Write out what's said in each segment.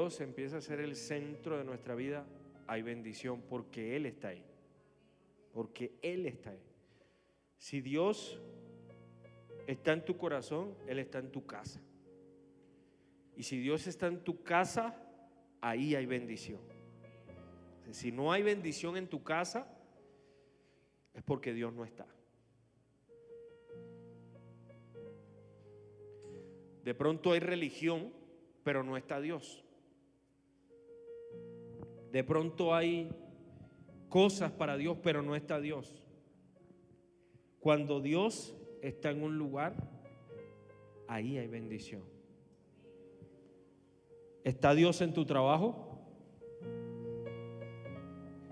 Dios empieza a ser el centro de nuestra vida, hay bendición porque Él está ahí. Porque Él está ahí. Si Dios está en tu corazón, Él está en tu casa. Y si Dios está en tu casa, ahí hay bendición. Si no hay bendición en tu casa, es porque Dios no está. De pronto hay religión, pero no está Dios. De pronto hay cosas para Dios, pero no está Dios. Cuando Dios está en un lugar, ahí hay bendición. ¿Está Dios en tu trabajo?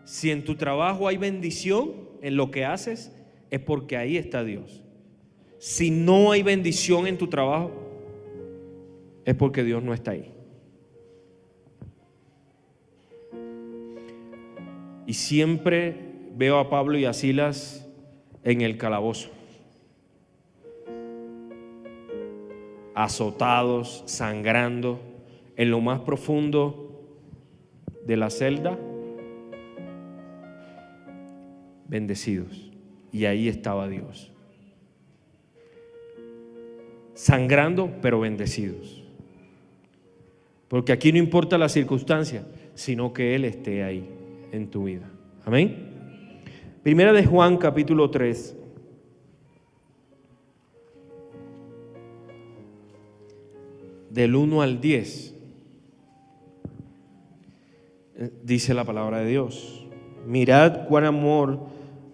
Si en tu trabajo hay bendición en lo que haces, es porque ahí está Dios. Si no hay bendición en tu trabajo, es porque Dios no está ahí. Y siempre veo a Pablo y a Silas en el calabozo, azotados, sangrando, en lo más profundo de la celda, bendecidos. Y ahí estaba Dios, sangrando pero bendecidos. Porque aquí no importa la circunstancia, sino que Él esté ahí en tu vida. Amén. Primera de Juan, capítulo 3. Del 1 al 10. Dice la palabra de Dios: mirad cuán amor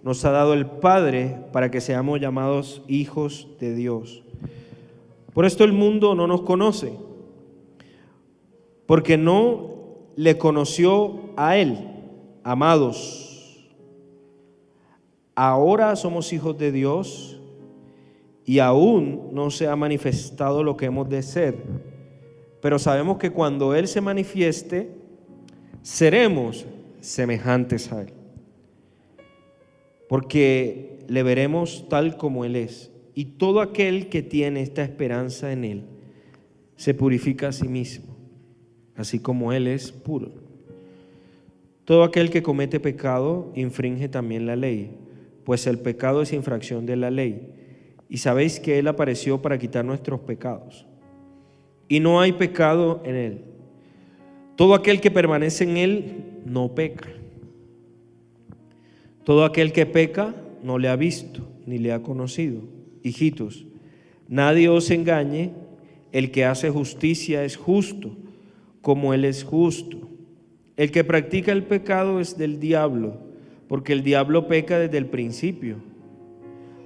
nos ha dado el Padre para que seamos llamados hijos de Dios. Por esto el mundo no nos conoce, porque no le conoció a Él. Amados, ahora somos hijos de Dios y aún no se ha manifestado lo que hemos de ser, pero sabemos que cuando Él se manifieste, seremos semejantes a Él, porque le veremos tal como Él es. Y todo aquel que tiene esta esperanza en Él se purifica a sí mismo, así como Él es puro. Todo aquel que comete pecado infringe también la ley, pues el pecado es infracción de la ley. Y sabéis que Él apareció para quitar nuestros pecados. Y no hay pecado en Él. Todo aquel que permanece en Él no peca. Todo aquel que peca no le ha visto ni le ha conocido. Hijitos, nadie os engañe, el que hace justicia es justo, como Él es justo. El que practica el pecado es del diablo, porque el diablo peca desde el principio.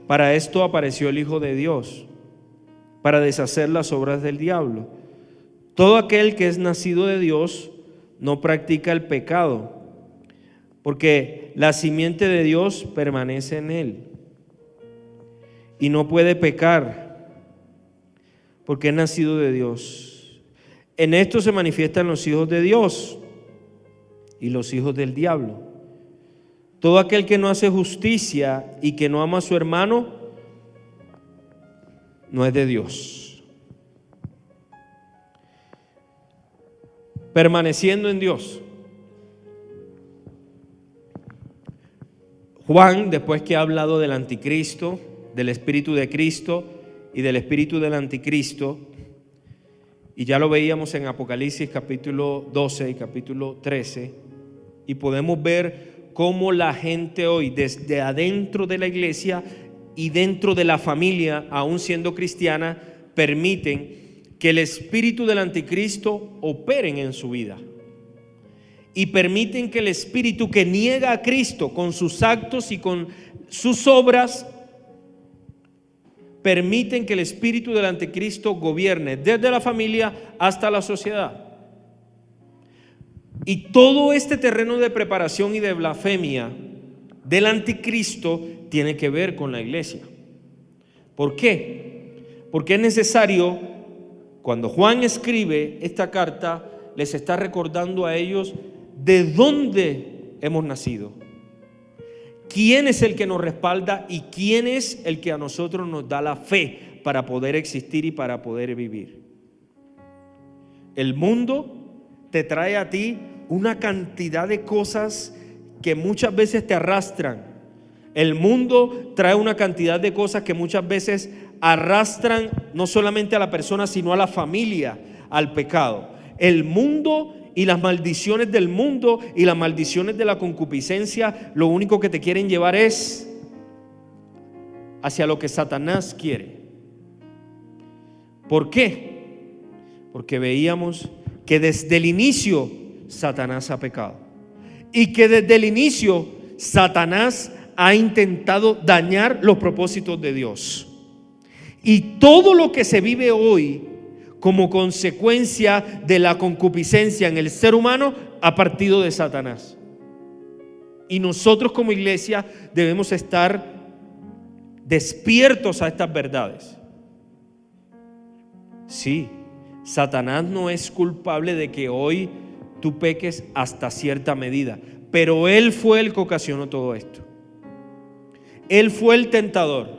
Para esto apareció el Hijo de Dios, para deshacer las obras del diablo. Todo aquel que es nacido de Dios no practica el pecado, porque la simiente de Dios permanece en él y no puede pecar, porque es nacido de Dios. En esto se manifiestan los hijos de Dios y los hijos del diablo. Todo aquel que no hace justicia y que no ama a su hermano no es de Dios. Permaneciendo en Dios. Juan, después que ha hablado del anticristo, del espíritu de Cristo y del espíritu del anticristo, y ya lo veíamos en Apocalipsis capítulo 12 y capítulo 13, y podemos ver cómo la gente hoy, desde adentro de la iglesia y dentro de la familia, aún siendo cristiana, permiten que el espíritu del anticristo operen en su vida. Y permiten que el espíritu que niega a Cristo con sus actos y con sus obras, permiten que el espíritu del anticristo gobierne desde la familia hasta la sociedad. Y todo este terreno de preparación y de blasfemia del anticristo tiene que ver con la iglesia. ¿Por qué? Porque es necesario, cuando Juan escribe esta carta, les está recordando a ellos de dónde hemos nacido, quién es el que nos respalda y quién es el que a nosotros nos da la fe para poder existir y para poder vivir. El mundo te trae a ti una cantidad de cosas que muchas veces te arrastran. El mundo trae una cantidad de cosas que muchas veces arrastran no solamente a la persona, sino a la familia, al pecado. El mundo y las maldiciones del mundo y las maldiciones de la concupiscencia, lo único que te quieren llevar es hacia lo que Satanás quiere. ¿Por qué? Porque veíamos que desde el inicio Satanás ha pecado y que desde el inicio Satanás ha intentado dañar los propósitos de Dios. Y todo lo que se vive hoy como consecuencia de la concupiscencia en el ser humano ha partido de Satanás. Y nosotros como iglesia debemos estar despiertos a estas verdades. Sí, Satanás no es culpable de que hoy tú peques hasta cierta medida, pero él fue el que ocasionó todo esto. Él fue el tentador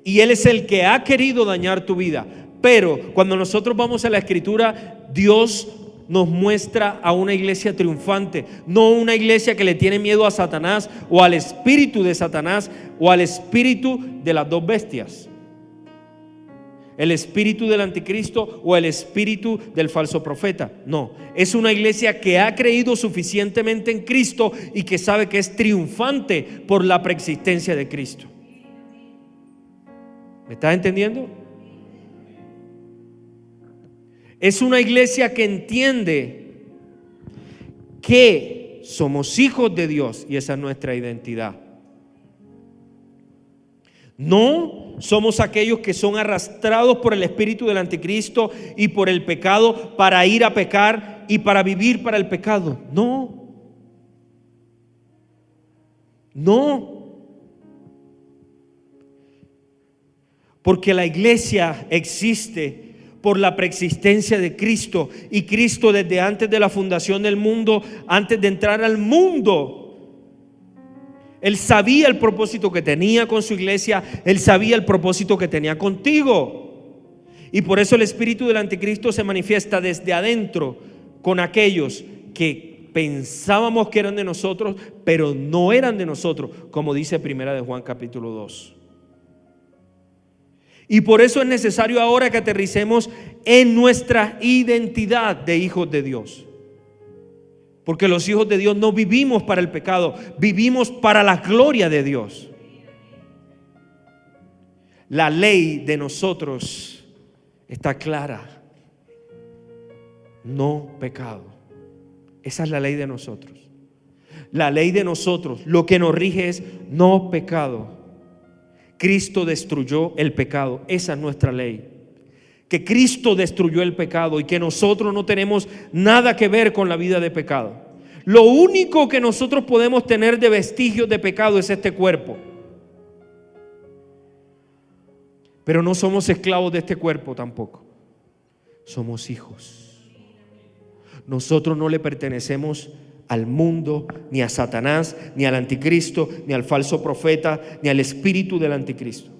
y él es el que ha querido dañar tu vida. Pero cuando nosotros vamos a la Escritura, Dios nos muestra a una iglesia triunfante, no una iglesia que le tiene miedo a Satanás o al espíritu de Satanás o al espíritu de las dos bestias, el espíritu del anticristo o el espíritu del falso profeta. No, es una iglesia que ha creído suficientemente en Cristo y que sabe que es triunfante por la preexistencia de Cristo. ¿Me estás entendiendo? Es una iglesia que entiende que somos hijos de Dios y esa es nuestra identidad. No somos aquellos que son arrastrados por el espíritu del anticristo y por el pecado para ir a pecar y para vivir para el pecado. No. Porque la iglesia existe por la preexistencia de Cristo, y Cristo desde antes de la fundación del mundo, antes de entrar al mundo, Él sabía el propósito que tenía con su iglesia. Él sabía el propósito que tenía contigo. Y por eso el espíritu del anticristo se manifiesta desde adentro con aquellos que pensábamos que eran de nosotros, pero no eran de nosotros, como dice Primera de Juan capítulo 2. Y por eso es necesario ahora que aterricemos en nuestra identidad de hijos de Dios. Porque los hijos de Dios no vivimos para el pecado, vivimos para la gloria de Dios. La ley de nosotros está clara: no pecado. Esa es la ley de nosotros. La ley de nosotros, lo que nos rige es no pecado. Cristo destruyó el pecado, esa es nuestra ley. Que Cristo destruyó el pecado y que nosotros no tenemos nada que ver con la vida de pecado. Lo único que nosotros podemos tener de vestigios de pecado es este cuerpo. Pero no somos esclavos de este cuerpo tampoco. Somos hijos. Nosotros no le pertenecemos al mundo, ni a Satanás, ni al anticristo, ni al falso profeta, ni al espíritu del anticristo.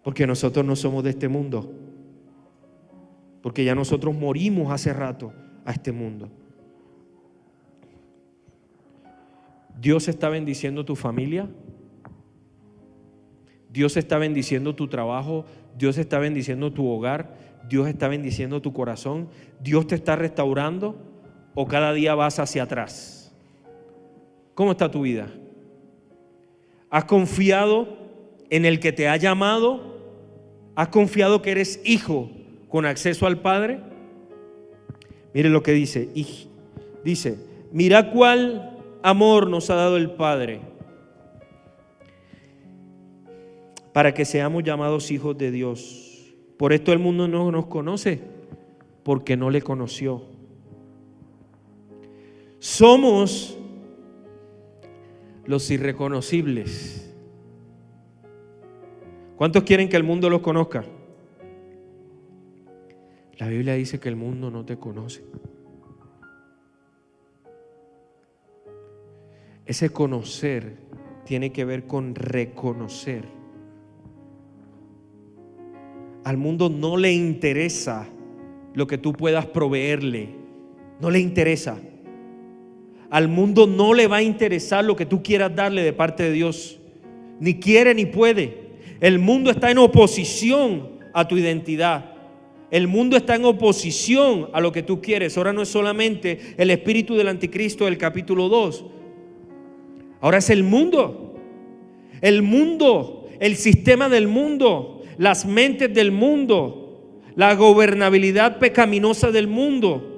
Porque nosotros no somos de este mundo. Porque ya nosotros morimos hace rato a este mundo. Dios está bendiciendo tu familia. Dios está bendiciendo tu trabajo. Dios está bendiciendo tu hogar. Dios está bendiciendo tu corazón. Dios te está restaurando. ¿O cada día vas hacia atrás? ¿Cómo está tu vida? ¿Has confiado en el que te ha llamado? ¿Has confiado que eres hijo con acceso al Padre? Mire lo que dice. Dice: mira cuál amor nos ha dado el Padre para que seamos llamados hijos de Dios. Por esto el mundo no nos conoce, porque no le conoció. Somos los irreconocibles. ¿Cuántos quieren que el mundo los conozca? La Biblia dice que el mundo no te conoce. Ese conocer tiene que ver con reconocer. Al mundo no le interesa lo que tú puedas proveerle. No le interesa. Al mundo no le va a interesar lo que tú quieras darle de parte de Dios. Ni quiere ni puede. El mundo está en oposición a tu identidad. El mundo está en oposición a lo que tú quieres. Ahora no es solamente el espíritu del anticristo del capítulo 2. Ahora es el mundo. El mundo, el sistema del mundo, las mentes del mundo, la gobernabilidad pecaminosa del mundo.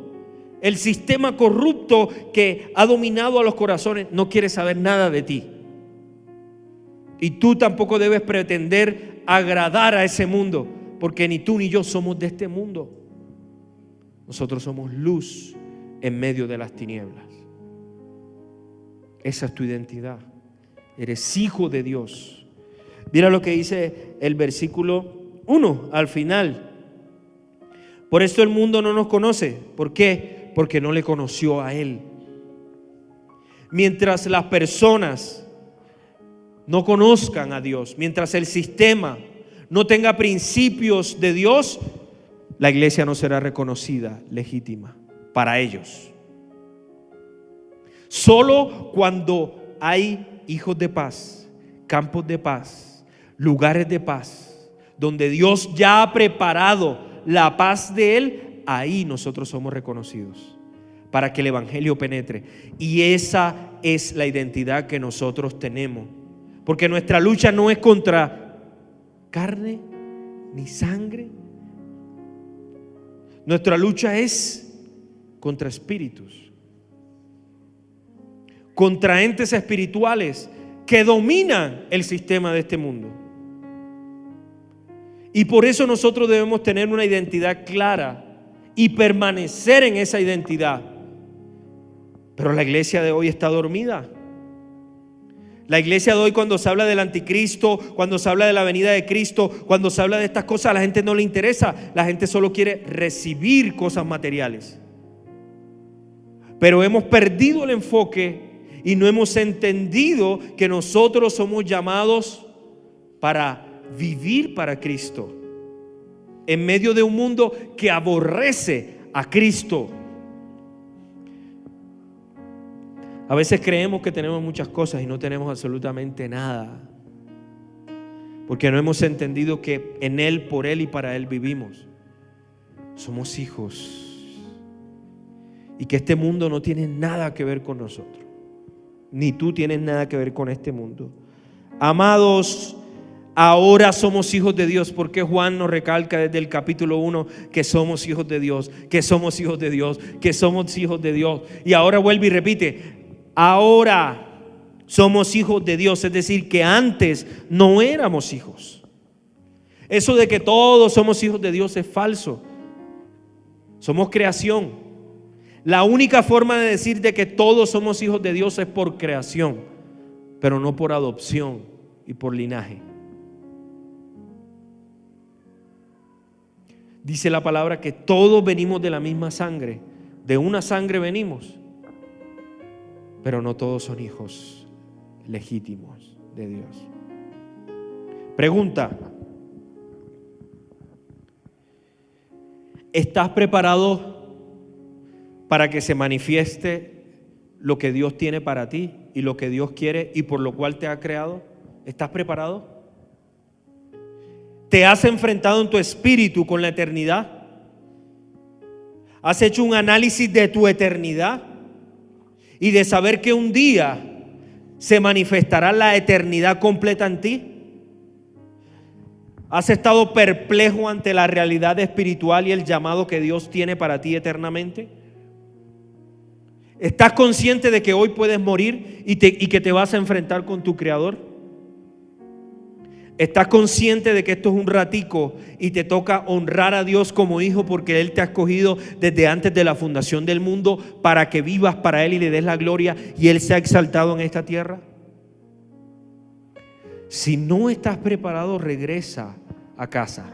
El sistema corrupto que ha dominado a los corazones no quiere saber nada de ti. Y tú tampoco debes pretender agradar a ese mundo, porque ni tú ni yo somos de este mundo. Nosotros somos luz en medio de las tinieblas. Esa es tu identidad. Eres hijo de Dios. Mira lo que dice el versículo 1 al final. Por esto el mundo no nos conoce. ¿Por qué? Porque no le conoció a Él. Mientras las personas no conozcan a Dios, mientras el sistema no tenga principios de Dios, la iglesia no será reconocida, legítima para ellos. Solo cuando hay hijos de paz, campos de paz, lugares de paz, donde Dios ya ha preparado la paz de Él, ahí nosotros somos reconocidos para que el evangelio penetre. Y esa es la identidad que nosotros tenemos, porque nuestra lucha no es contra carne ni sangre. Nuestra lucha es contra espíritus, contra entes espirituales que dominan el sistema de este mundo. Y por eso nosotros debemos tener una identidad clara y permanecer en esa identidad. Pero la iglesia de hoy está dormida. La iglesia de hoy, cuando se habla del anticristo, cuando se habla de la venida de Cristo, cuando se habla de estas cosas, a la gente no le interesa. La gente solo quiere recibir cosas materiales. Pero hemos perdido el enfoque y no hemos entendido que nosotros somos llamados para vivir para Cristo en medio de un mundo que aborrece a Cristo. A veces creemos que tenemos muchas cosas y no tenemos absolutamente nada, porque no hemos entendido que en Él, por Él y para Él vivimos. Somos hijos y que este mundo no tiene nada que ver con nosotros, ni tú tienes nada que ver con este mundo. Amados, ahora somos hijos de Dios, porque Juan nos recalca desde el capítulo 1 que somos hijos de Dios, que somos hijos de Dios, que somos hijos de Dios. Y ahora vuelve y repite: ahora somos hijos de Dios, es decir, que antes no éramos hijos. Eso de que todos somos hijos de Dios es falso. Somos creación. La única forma de decir de que todos somos hijos de Dios es por creación, pero no por adopción y por linaje. Dice la palabra que todos venimos de la misma sangre, de una sangre venimos, pero no todos son hijos legítimos de Dios. Pregunta: ¿estás preparado para que se manifieste lo que Dios tiene para ti y lo que Dios quiere y por lo cual te ha creado? ¿Estás preparado? ¿Te has enfrentado en tu espíritu con la eternidad? ¿Has hecho un análisis de tu eternidad y de saber que un día se manifestará la eternidad completa en ti? ¿Has estado perplejo ante la realidad espiritual y el llamado que Dios tiene para ti eternamente? ¿Estás consciente de que hoy puedes morir y que te vas a enfrentar con tu Creador? ¿Estás consciente de que esto es un ratico y te toca honrar a Dios como hijo porque Él te ha escogido desde antes de la fundación del mundo para que vivas para Él y le des la gloria y Él se ha exaltado en esta tierra? Si no estás preparado, regresa a casa.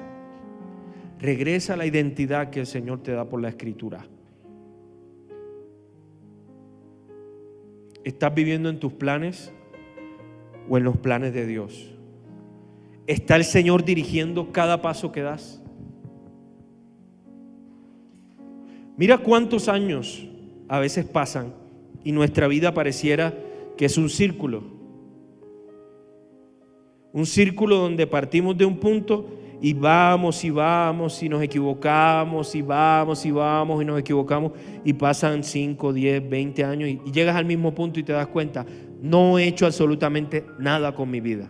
Regresa a la identidad que el Señor te da por la Escritura. ¿Estás viviendo en tus planes o en los planes de Dios? ¿Está el Señor dirigiendo cada paso que das? Mira cuántos años a veces pasan y nuestra vida pareciera que es un círculo. Un círculo donde partimos de un punto y vamos y nos equivocamos y vamos y nos equivocamos y pasan 5, 10, 20 años y llegas al mismo punto y te das cuenta, no he hecho absolutamente nada con mi vida.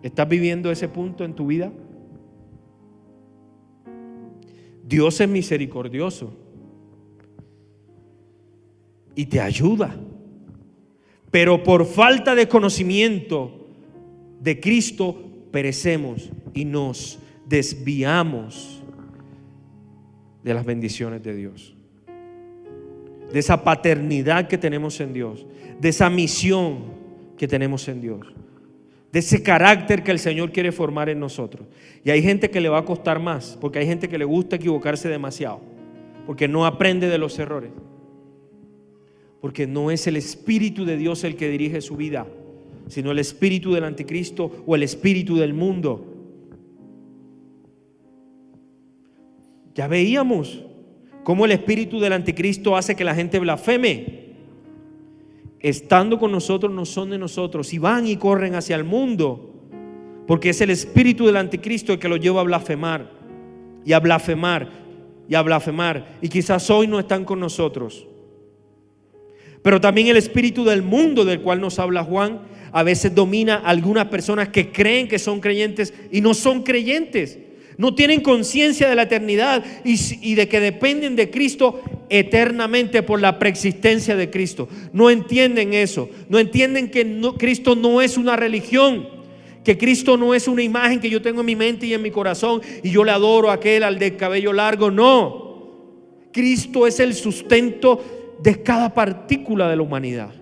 ¿Estás viviendo ese punto en tu vida? Dios es misericordioso y te ayuda, pero por falta de conocimiento de Cristo perecemos y nos desviamos de las bendiciones de Dios, de esa paternidad que tenemos en Dios, de esa misión que tenemos en Dios, de ese carácter que el Señor quiere formar en nosotros. Y hay gente que le va a costar más, porque hay gente que le gusta equivocarse demasiado, porque no aprende de los errores, porque no es el Espíritu de Dios el que dirige su vida, sino el espíritu del anticristo o el espíritu del mundo. Ya veíamos cómo el espíritu del anticristo hace que la gente blasfeme. Estando con nosotros no son de nosotros y van y corren hacia el mundo, porque es el espíritu del anticristo el que los lleva a blasfemar y a blasfemar y a blasfemar, y quizás hoy no están con nosotros. Pero también el espíritu del mundo del cual nos habla Juan a veces domina a algunas personas que creen que son creyentes y no son creyentes. No tienen conciencia de la eternidad y de que dependen de Cristo eternamente por la preexistencia de Cristo. No entienden eso. No entienden que Cristo no es una religión, que Cristo no es una imagen que yo tengo en mi mente y en mi corazón y yo le adoro a aquel, al de cabello largo. No. Cristo es el sustento de cada partícula de la humanidad.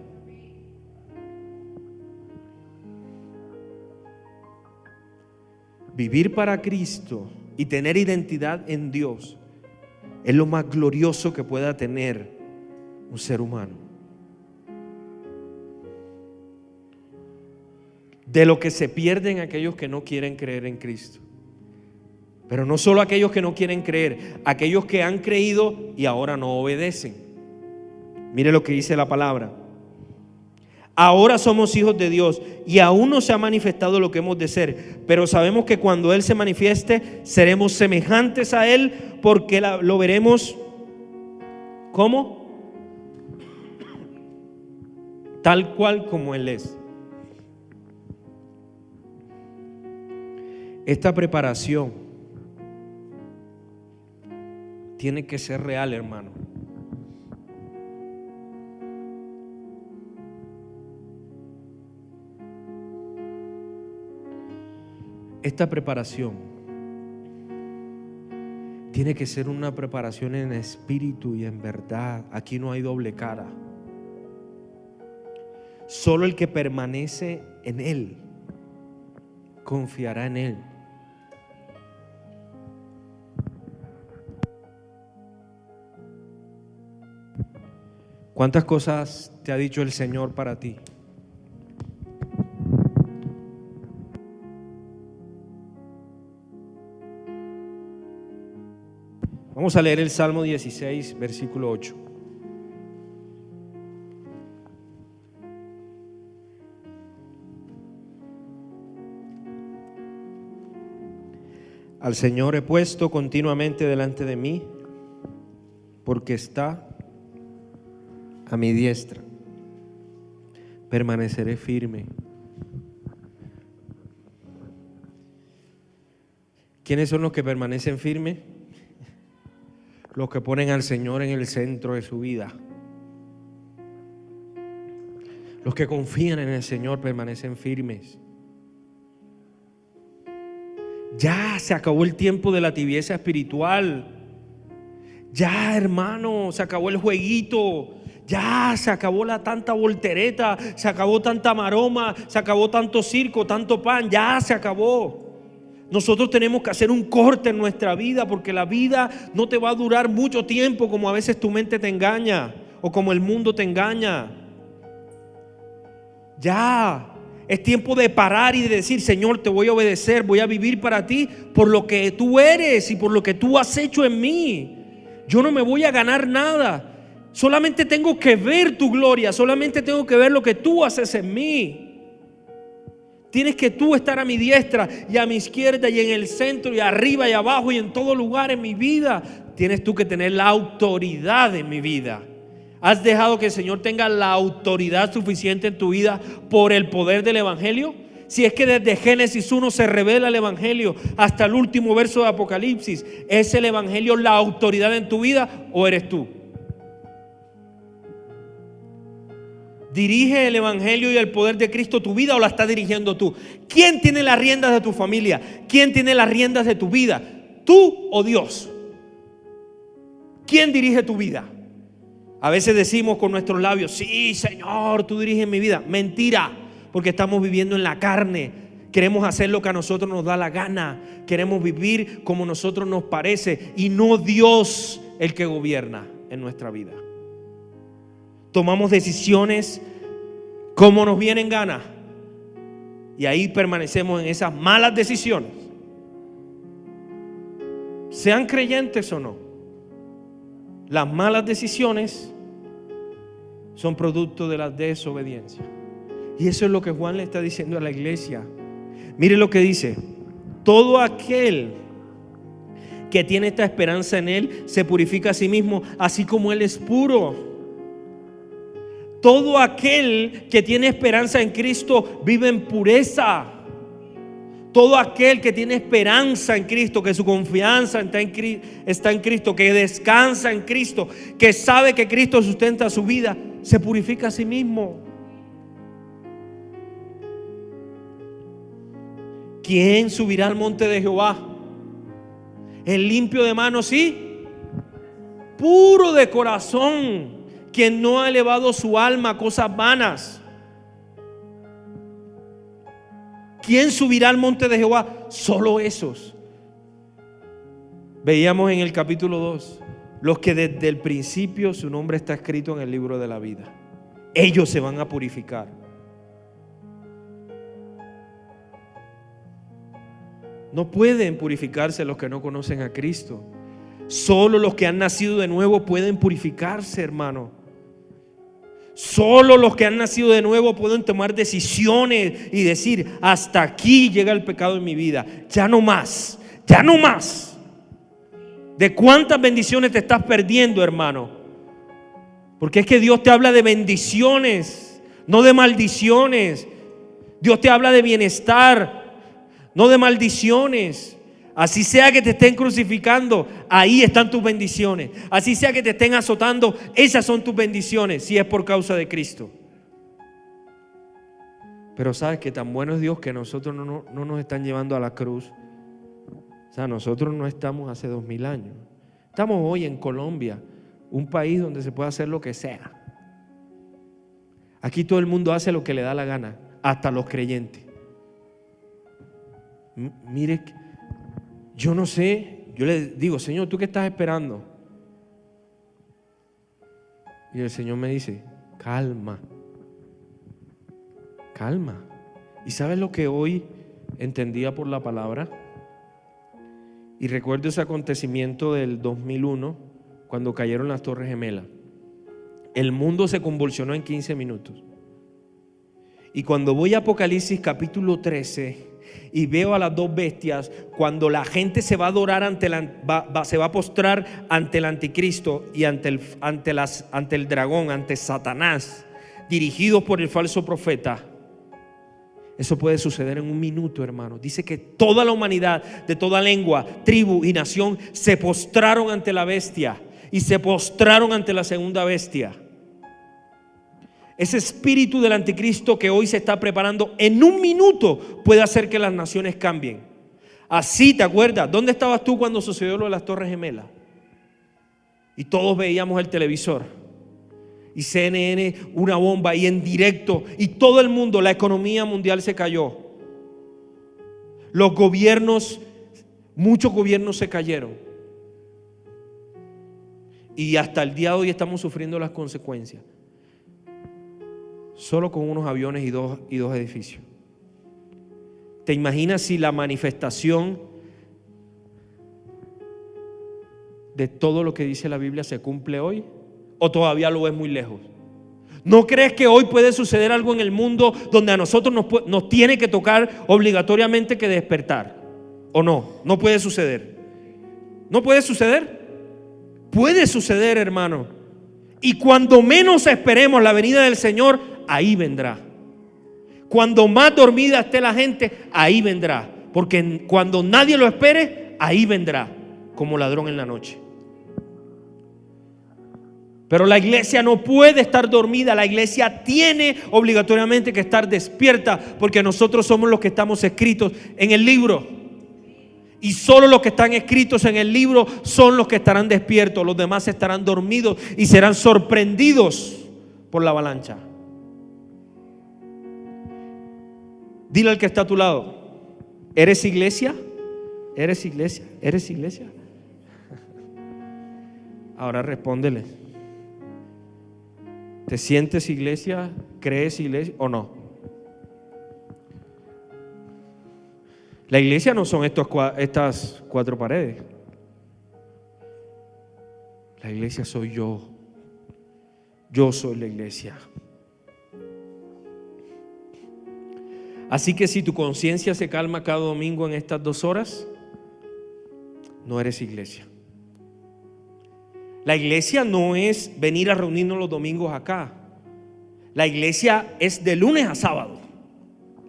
Vivir para Cristo y tener identidad en Dios es lo más glorioso que pueda tener un ser humano. De lo que se pierden aquellos que no quieren creer en Cristo. Pero no solo aquellos que no quieren creer, aquellos que han creído y ahora no obedecen. Mire lo que dice la palabra. Ahora somos hijos de Dios y aún no se ha manifestado lo que hemos de ser, pero sabemos que cuando Él se manifieste seremos semejantes a Él, porque lo veremos ¿cómo? Tal cual como Él es. Esta preparación tiene que ser real, hermano. Esta preparación tiene que ser una preparación en espíritu y en verdad. Aquí no hay doble cara. Solo el que permanece en Él confiará en Él. ¿Cuántas cosas te ha dicho el Señor para ti? Vamos a leer el Salmo 16, versículo 8. Al Señor he puesto continuamente delante de mí, porque está a mi diestra. Permaneceré firme. ¿Quiénes son los que permanecen firmes? Los que ponen al Señor en el centro de su vida. Los que confían en el Señor permanecen firmes. Ya se acabó el tiempo de la tibieza espiritual. Ya, hermano, se acabó el jueguito. Ya se acabó la tanta voltereta. Se acabó tanta maroma. Se acabó tanto circo, tanto pan. Ya se acabó. Nosotros tenemos que hacer un corte en nuestra vida, porque la vida no te va a durar mucho tiempo como a veces tu mente te engaña o como el mundo te engaña. Ya es tiempo de parar y de decir: Señor, te voy a obedecer, voy a vivir para ti por lo que tú eres y por lo que tú has hecho en mí. Yo no me voy a ganar nada. Solamente tengo que ver tu gloria, solamente tengo que ver lo que tú haces en mí. Tienes que tú estar a mi diestra y a mi izquierda y en el centro y arriba y abajo y en todo lugar en mi vida. Tienes tú que tener la autoridad en mi vida. ¿Has dejado que el Señor tenga la autoridad suficiente en tu vida por el poder del Evangelio? Si es que desde Génesis 1 se revela el Evangelio hasta el último verso de Apocalipsis, ¿es el Evangelio la autoridad en tu vida o eres tú? ¿Dirige el Evangelio y el poder de Cristo tu vida o la estás dirigiendo tú? ¿Quién tiene las riendas de tu familia? ¿Quién tiene las riendas de tu vida? ¿Tú o Dios? ¿Quién dirige tu vida? A veces decimos con nuestros labios: sí, Señor, tú diriges mi vida. Mentira, porque estamos viviendo en la carne. Queremos hacer lo que a nosotros nos da la gana. Queremos vivir como a nosotros nos parece y no Dios el que gobierna en nuestra vida. Tomamos decisiones como nos viene en gana y ahí permanecemos en esas malas decisiones, sean creyentes o no. Las malas decisiones son producto de la desobediencia, y eso es lo que Juan le está diciendo a la iglesia. Mire lo que dice: todo aquel que tiene esta esperanza en Él se purifica a sí mismo, así como Él es puro. Todo aquel que tiene esperanza en Cristo vive en pureza. Todo aquel que tiene esperanza en Cristo, que su confianza está en Cristo, que descansa en Cristo, que sabe que Cristo sustenta su vida, se purifica a sí mismo. ¿Quién subirá al monte de Jehová? El limpio de manos y puro de corazón, quien no ha elevado su alma a cosas vanas. ¿Quién subirá al monte de Jehová? Solo esos. Veíamos en el capítulo 2, los que desde el principio su nombre está escrito en el libro de la vida. Ellos se van a purificar. No pueden purificarse los que no conocen a Cristo. Solo los que han nacido de nuevo pueden purificarse, hermano. Solo los que han nacido de nuevo pueden tomar decisiones y decir: hasta aquí llega el pecado en mi vida, ya no más, ya no más. ¿De cuántas bendiciones te estás perdiendo, hermano? Porque es que Dios te habla de bendiciones, no de maldiciones. Dios te habla de bienestar, no de maldiciones. Así sea que te estén crucificando, ahí están tus bendiciones. Así sea que te estén azotando, esas son tus bendiciones, si es por causa de Cristo. Pero sabes que tan bueno es Dios que nosotros no nos están llevando a la cruz. O sea, nosotros no estamos hace 2000 años. Estamos hoy en Colombia, un país donde se puede hacer lo que sea. Aquí todo el mundo hace lo que le da la gana, hasta los creyentes. Mire, yo no sé, yo le digo: Señor, ¿tú qué estás esperando? Y el Señor me dice: calma, calma. ¿Y sabes lo que hoy entendía por la palabra? Y recuerdo ese acontecimiento del 2001, cuando cayeron las Torres Gemelas. El mundo se convulsionó en 15 minutos. Y cuando voy a Apocalipsis capítulo 13 y veo a las dos bestias, cuando la gente se va a adorar se va a postrar ante el anticristo y ante el dragón, ante Satanás, dirigidos por el falso profeta. Eso puede suceder en un minuto, hermano. Dice que toda la humanidad, de toda lengua, tribu y nación, se postraron ante la bestia y se postraron ante la segunda bestia. Ese espíritu del anticristo que hoy se está preparando, en un minuto puede hacer que las naciones cambien. Así, ¿te acuerdas? ¿Dónde estabas tú cuando sucedió lo de las Torres Gemelas? Y todos veíamos el televisor y CNN, una bomba, y en directo, y todo el mundo, la economía mundial se cayó. Los gobiernos, muchos gobiernos se cayeron. Y hasta el día de hoy estamos sufriendo las consecuencias. Solo con unos aviones y dos edificios. ¿Te imaginas si la manifestación de todo lo que dice la Biblia se cumple hoy? ¿O todavía lo ves muy lejos? ¿No crees que hoy puede suceder algo en el mundo donde a nosotros nos tiene que tocar obligatoriamente que despertar? ¿O no? No puede suceder. ¿No puede suceder? Puede suceder, hermano. Y cuando menos esperemos la venida del Señor, ahí vendrá. Cuando más dormida esté la gente, ahí vendrá. Porque cuando nadie lo espere, ahí vendrá como ladrón en la noche. Pero la iglesia no puede estar dormida. La iglesia tiene obligatoriamente que estar despierta, porque nosotros somos los que estamos escritos en el libro. Y solo los que están escritos en el libro son los que estarán despiertos. Los demás estarán dormidos y serán sorprendidos por la avalancha. Dile al que está a tu lado: ¿eres iglesia? ¿Eres iglesia? ¿Eres iglesia? Ahora respóndele: ¿te sientes iglesia? ¿Crees iglesia o no? La iglesia no son estas cuatro paredes. La iglesia soy yo. Yo soy la iglesia. Así que si tu conciencia se calma cada domingo en estas 2 horas, no eres iglesia. La iglesia no es venir a reunirnos los domingos acá. La iglesia es de lunes a sábado.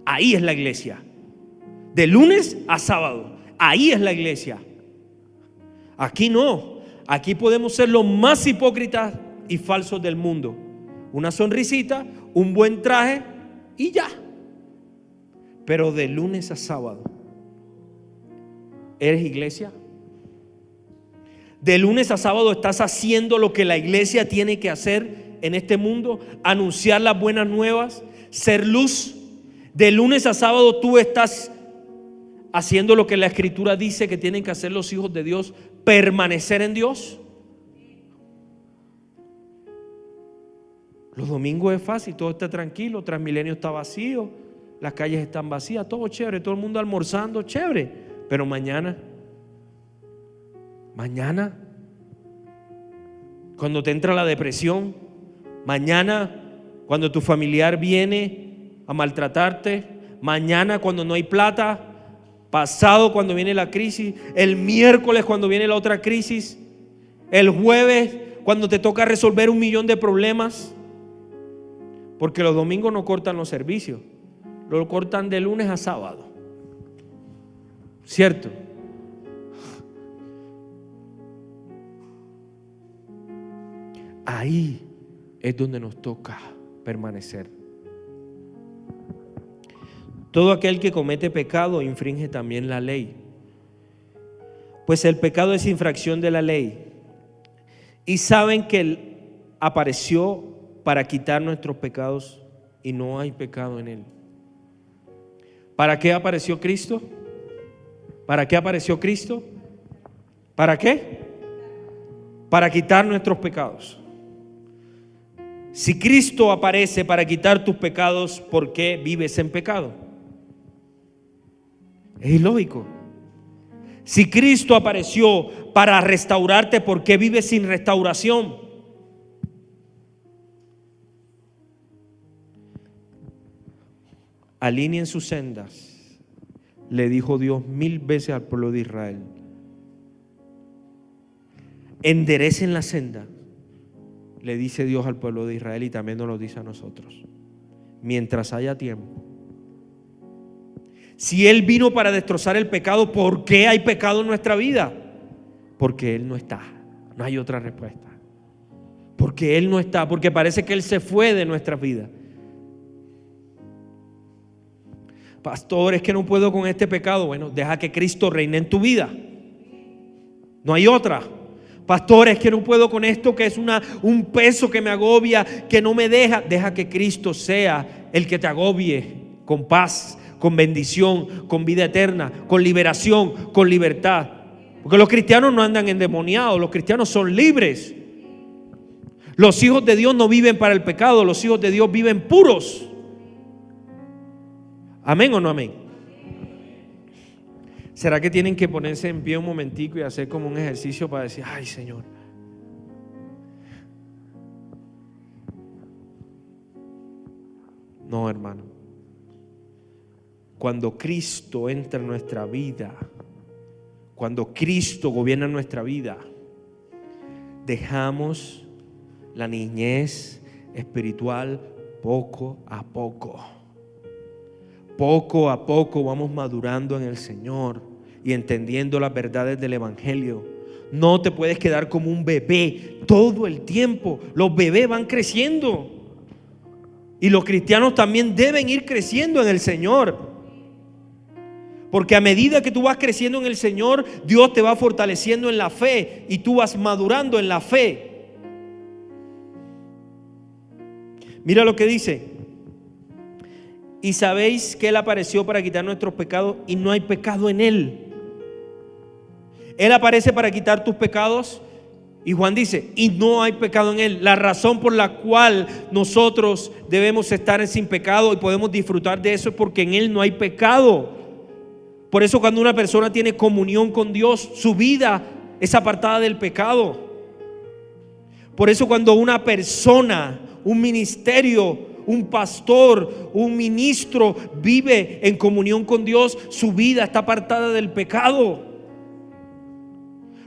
Ahí es la iglesia. De lunes a sábado. Ahí es la iglesia. Aquí no. Aquí podemos ser los más hipócritas y falsos del mundo. Una sonrisita, un buen traje y ya. Pero de lunes a sábado, ¿eres iglesia? De lunes a sábado estás haciendo lo que la iglesia tiene que hacer en este mundo: anunciar las buenas nuevas, ser luz. De lunes a sábado tú estás haciendo lo que la Escritura dice que tienen que hacer los hijos de Dios: permanecer en Dios. Los domingos es fácil, todo está tranquilo, Transmilenio está vacío, las calles están vacías, todo chévere, todo el mundo almorzando, chévere. Pero mañana, cuando te entra la depresión, mañana cuando tu familiar viene a maltratarte, mañana cuando no hay plata, pasado cuando viene la crisis, el miércoles cuando viene la otra crisis, el jueves cuando te toca resolver 1.000.000 de problemas. Porque los domingos no cortan los servicios, lo cortan de lunes a sábado, ¿cierto? Ahí es donde nos toca permanecer. Todo aquel que comete pecado infringe también la ley, pues el pecado es infracción de la ley. Y saben que Él apareció para quitar nuestros pecados y no hay pecado en Él. ¿Para qué apareció Cristo? ¿Para qué apareció Cristo? ¿Para qué? Para quitar nuestros pecados. Si Cristo aparece para quitar tus pecados, ¿por qué vives en pecado? Es ilógico. Si Cristo apareció para restaurarte, ¿por qué vives sin restauración? Alineen sus sendas, le dijo Dios 1000 veces al pueblo de Israel. Enderecen la senda, le dice Dios al pueblo de Israel, y también nos lo dice a nosotros, mientras haya tiempo. Si Él vino para destrozar el pecado, ¿por qué hay pecado en nuestra vida? Porque Él no está. No hay otra respuesta. Porque Él no está, porque parece que Él se fue de nuestras vidas. Pastor, es que no puedo con este pecado. Bueno, deja que Cristo reine en tu vida. No hay otra. Pastor, es que no puedo con esto, que es un peso que me agobia, que no me deja. Deja que Cristo sea el que te agobie con paz, con bendición, con vida eterna, con liberación, con libertad. Porque los cristianos no andan endemoniados, los cristianos son libres. Los hijos de Dios no viven para el pecado, los hijos de Dios viven puros. ¿Amén o no amén? ¿Será que tienen que ponerse en pie un momentico y hacer como un ejercicio para decir: ay, Señor, No, hermano. Cuando Cristo entra en nuestra vida, cuando Cristo gobierna nuestra vida, dejamos la niñez espiritual poco a poco. Poco a poco vamos madurando en el Señor y entendiendo las verdades del Evangelio. No te puedes quedar como un bebé todo el tiempo. Los bebés van creciendo y los cristianos también deben ir creciendo en el Señor, porque a medida que tú vas creciendo en el Señor, Dios te va fortaleciendo en la fe y tú vas madurando en la fe. Mira lo que dice: y sabéis que Él apareció para quitar nuestros pecados y no hay pecado en Él. Él aparece para quitar tus pecados y Juan dice, y no hay pecado en Él. La razón por la cual nosotros debemos estar sin pecado y podemos disfrutar de eso es porque en Él no hay pecado. Por eso cuando una persona tiene comunión con Dios, su vida es apartada del pecado. Por eso cuando una persona, un ministerio, un pastor, un ministro vive en comunión con Dios, su vida está apartada del pecado.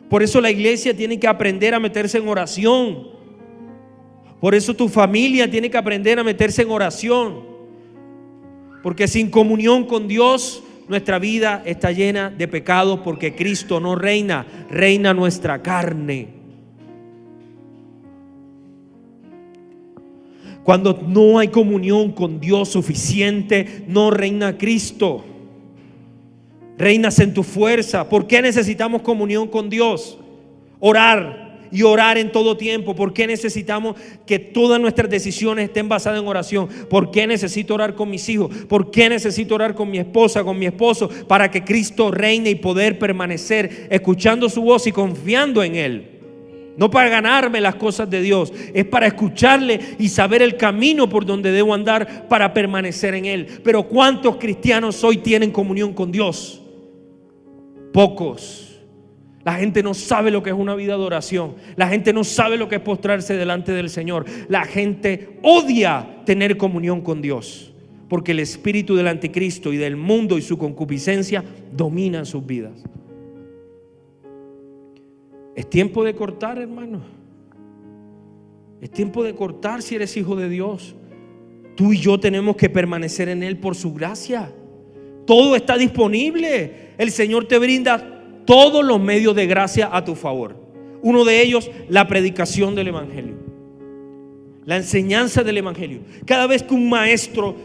Por eso la iglesia tiene que aprender a meterse en oración. Por eso tu familia tiene que aprender a meterse en oración. Porque sin comunión con Dios, nuestra vida está llena de pecados, porque Cristo no reina, reina nuestra carne. Cuando no hay comunión con Dios suficiente, no reina Cristo. Reinas en tu fuerza. ¿Por qué necesitamos comunión con Dios? Orar y orar en todo tiempo. ¿Por qué necesitamos que todas nuestras decisiones estén basadas en oración? ¿Por qué necesito orar con mis hijos? ¿Por qué necesito orar con mi esposa, con mi esposo? Para que Cristo reine y poder permanecer escuchando su voz y confiando en Él. No para ganarme las cosas de Dios, es para escucharle y saber el camino por donde debo andar para permanecer en Él. Pero ¿cuántos cristianos hoy tienen comunión con Dios? Pocos. La gente no sabe lo que es una vida de oración. La gente no sabe lo que es postrarse delante del Señor. La gente odia tener comunión con Dios, porque el espíritu del anticristo y del mundo y su concupiscencia dominan sus vidas. Es tiempo de cortar, hermano. Es tiempo de cortar si eres hijo de Dios. Tú y yo tenemos que permanecer en Él por su gracia. Todo está disponible. El Señor te brinda todos los medios de gracia a tu favor. Uno de ellos, la predicación del Evangelio, la enseñanza del Evangelio. Cada vez que un maestro,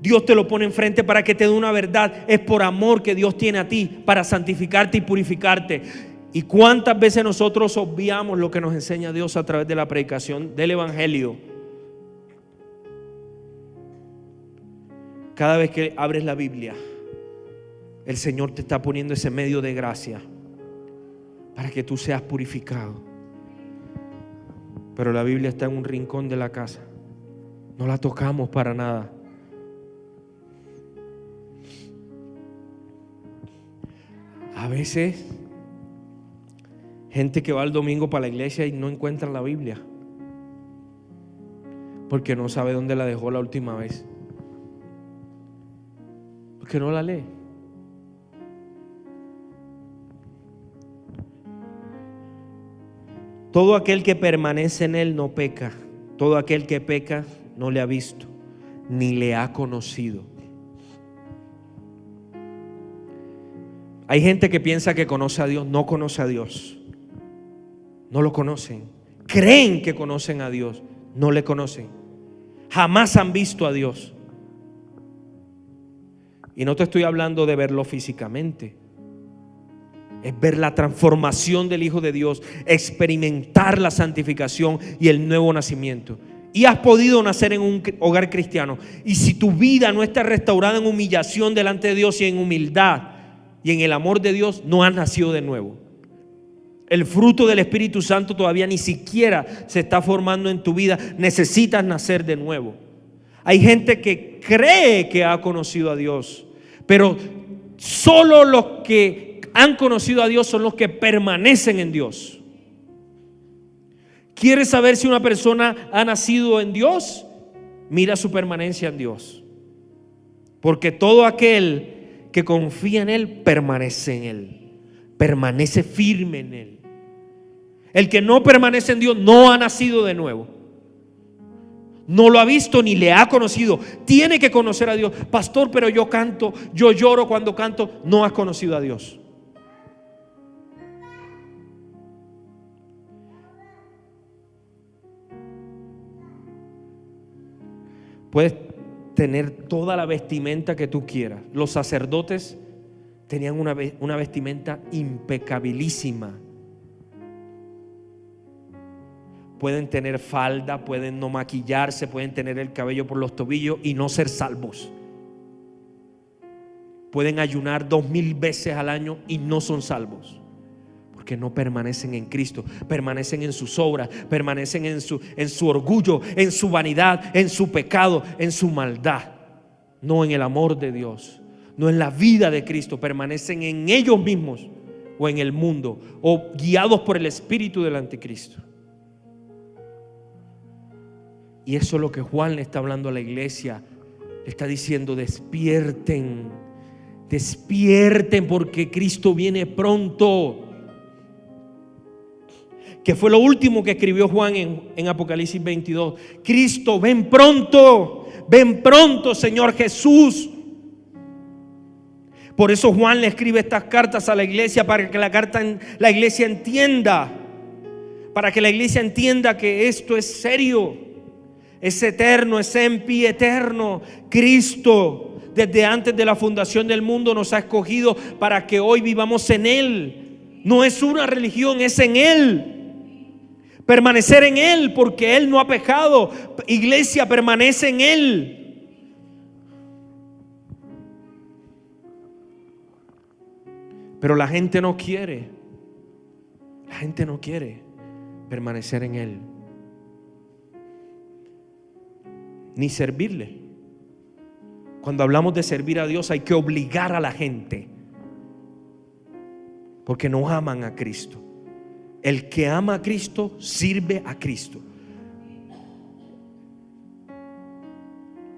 Dios te lo pone enfrente para que te dé una verdad, es por amor que Dios tiene a ti, para santificarte y purificarte. ¿Y cuántas veces nosotros obviamos lo que nos enseña Dios a través de la predicación del Evangelio? Cada vez que abres la Biblia, el Señor te está poniendo ese medio de gracia para que tú seas purificado. Pero la Biblia está en un rincón de la casa. No la tocamos para nada. A veces gente que va el domingo para la iglesia y no encuentra la Biblia porque no sabe dónde la dejó la última vez, porque no la lee. Todo aquel que permanece en Él no peca. Todo aquel que peca no le ha visto ni le ha conocido. Hay gente que piensa que conoce a Dios, no conoce a Dios. No lo conocen. Creen que conocen a Dios, no le conocen. Jamás han visto a Dios. Y no te estoy hablando de verlo físicamente. Es ver la transformación del Hijo de Dios, experimentar la santificación y el nuevo nacimiento. Y has podido nacer en un hogar cristiano. Y si tu vida no está restaurada en humillación delante de Dios y en humildad y en el amor de Dios, no has nacido de nuevo. El fruto del Espíritu Santo todavía ni siquiera se está formando en tu vida. Necesitas nacer de nuevo. Hay gente que cree que ha conocido a Dios, pero solo los que han conocido a Dios son los que permanecen en Dios. ¿Quieres saber si una persona ha nacido en Dios? mira su permanencia en Dios. Porque todo aquel que confía en Él permanece en Él, permanece firme en Él. El que no permanece en Dios no ha nacido de nuevo, no lo ha visto ni le ha conocido. Tiene que conocer a Dios. Pastor, pero yo canto, yo lloro cuando canto. No has conocido a Dios. Puedes tener toda la vestimenta que tú quieras. Los sacerdotes tenían una vestimenta impecabilísima. Pueden tener falda, pueden no maquillarse, pueden tener el cabello por los tobillos y no ser salvos. Pueden ayunar 2000 veces al año y no son salvos, porque no permanecen en Cristo, permanecen en sus obras, permanecen en su orgullo, en su vanidad, en su pecado, en su maldad, no en el amor de Dios, no en la vida de Cristo. Permanecen en ellos mismos o en el mundo, o guiados por el espíritu del anticristo. Y eso es lo que Juan le está hablando a la iglesia. Le está diciendo: despierten, despierten, porque Cristo viene pronto. Que fue lo último que escribió Juan en Apocalipsis 22. Cristo, ven pronto, Señor Jesús. Por eso Juan le escribe estas cartas a la iglesia, para que la iglesia entienda, para que la iglesia entienda que esto es serio, es eterno, es en pie eterno. Cristo, desde antes de la fundación del mundo, nos ha escogido para que hoy vivamos en Él. No es una religión, es en Él. Permanecer en Él, porque Él no ha pecado. Iglesia, permanece en Él. Pero la gente no quiere. La gente no quiere permanecer en Él, ni servirle. Cuando hablamos de servir a Dios, hay que obligar a la gente, porque no aman a Cristo. El que ama a Cristo sirve a Cristo,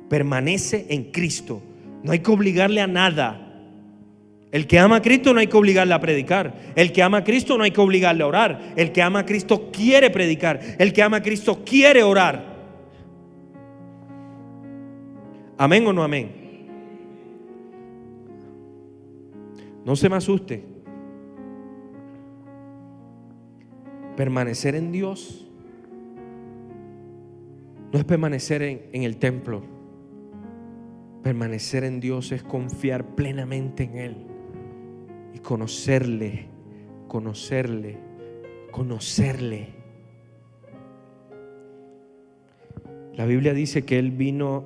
permanece en Cristo. No hay que obligarle a nada. El que ama a Cristo no hay que obligarle a predicar. El que ama a Cristo no hay que obligarle a orar. El que ama a Cristo quiere predicar. El que ama a Cristo quiere orar. ¿Amén o no amén? No se me asuste. Permanecer en Dios no es permanecer en el templo. Permanecer en Dios es confiar plenamente en Él y conocerle. La Biblia dice que Él vino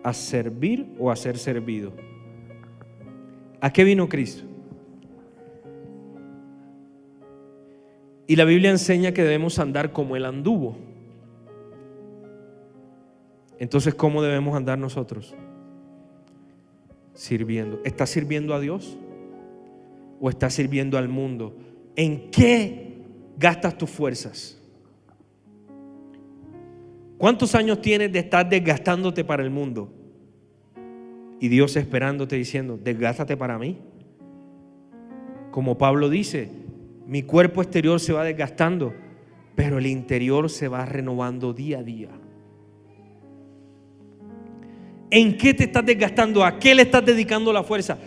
a servir o a ser servido. ¿A qué vino Cristo? Y la Biblia enseña que debemos andar como Él anduvo. Entonces, ¿cómo debemos andar nosotros? Sirviendo. ¿Estás sirviendo a Dios o estás sirviendo al mundo? ¿En qué gastas tus fuerzas? ¿Cuántos años tienes de estar desgastándote para el mundo? Y Dios esperándote, diciendo: desgástate para mí. Como Pablo dice: mi cuerpo exterior se va desgastando, pero el interior se va renovando día a día. ¿En qué te estás desgastando? ¿A qué le estás dedicando la fuerza?